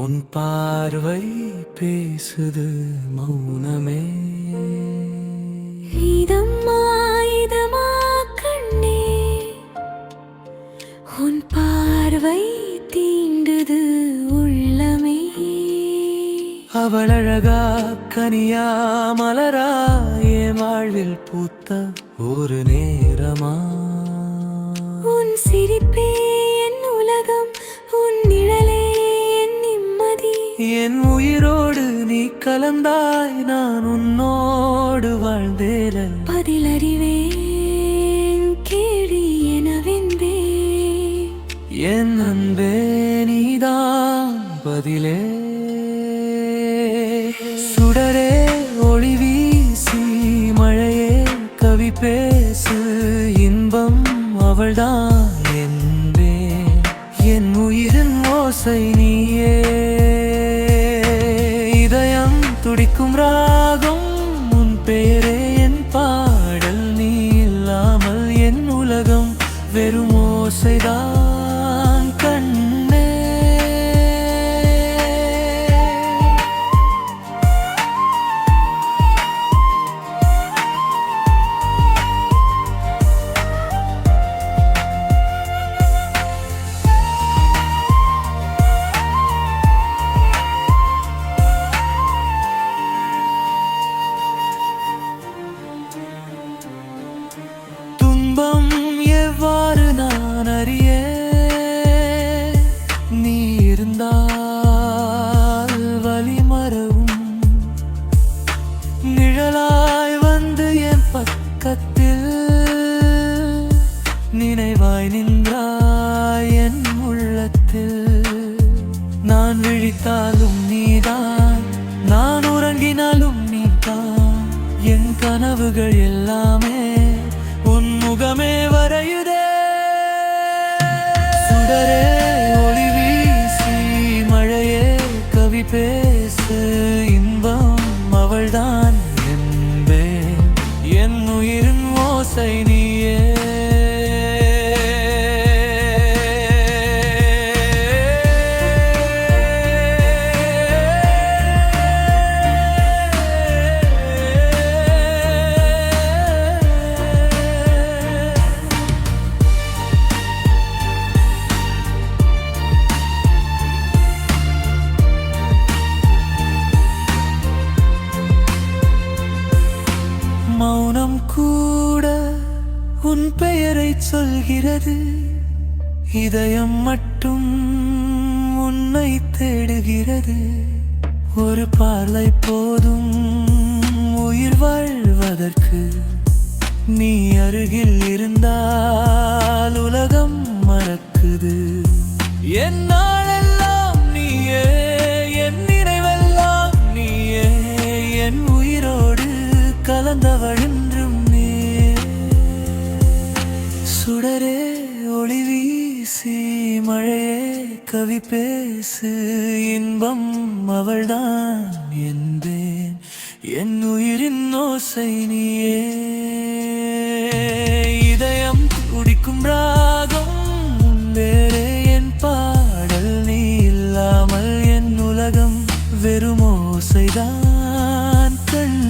உன் பார்வை பேசுது மௌனமே. இதம்மா இதமா கண்ணே, உன் பார்வை தீண்டுது உள்ளமே. அவள் அழகா கனியா மலரா என் வாழ்வில் பூத்த ஒரு நேரமா. உன் சிரிப்பே என் உலகம், உன் நிழலே என் நிம்மதி. என் உயிரோடு நீ கலந்தாய், நான் உன்னோடு வாழ்ந்தேன். பதிலறிவேன் கேடி எனவென்பே. என் அன்பே நீதான் பதிலே. சுடரே ஒளி வீசி மழையே கவி பேசு, இன்பம் அவள்தான் என்பேன். என் உயிரின் ஓசை நீயே, இதயம் துடிக்கும் ராகம் உன் பெயரே என் பாடல். நீ இல்லாமல் என் உலகம் வெறும் ஓசைதான் கண்ணே. துன்பம் எவ்வாறு நான் அறிய, நீ இருந்தால் வலி மறவும். நிழலாய் வந்து என் பக்கத்தில் நினைவாய் நின்றாய் என் உள்ளத்தில். நான் விழித்தாலும் நீதான், நான் உறங்கினாலும் நீதான். என் கனவுகள் எல்லாமே உன் முகமே வரையுதே. சுடரே ஒளி வீசி மழையே கவி பேசு, இன்பம் அவள்தான் என்பேன். என் உயிரின் ஓசை நீயே. மௌனம் கூட உன் பெயரை சொல்கிறது, இதயம் மட்டும் உன்னை தேடுகிறது. ஒரு பார்வை போதும் உயிர் வாழ்வதற்கு, நீ அருகில் இருந்தால் உலகம் மறக்குது. என் நாளெல்லாம் நீயே, என் நினைவெல்லாம் நீயே. என் உயிரோடு கலந்தவள் என்றும் நீ. சுடரே ஒளி வீசி மழையே கவி பேசு, இன்பம் அவள்தான் என்பேன். என் உயிரின் ஓசை நீயே. இதயம் துடிக்கும் ராகம் உன் வேறே என் பாடல். நீ இல்லாமல் என் உலகம் வெறும் ஓசைதான் கண்.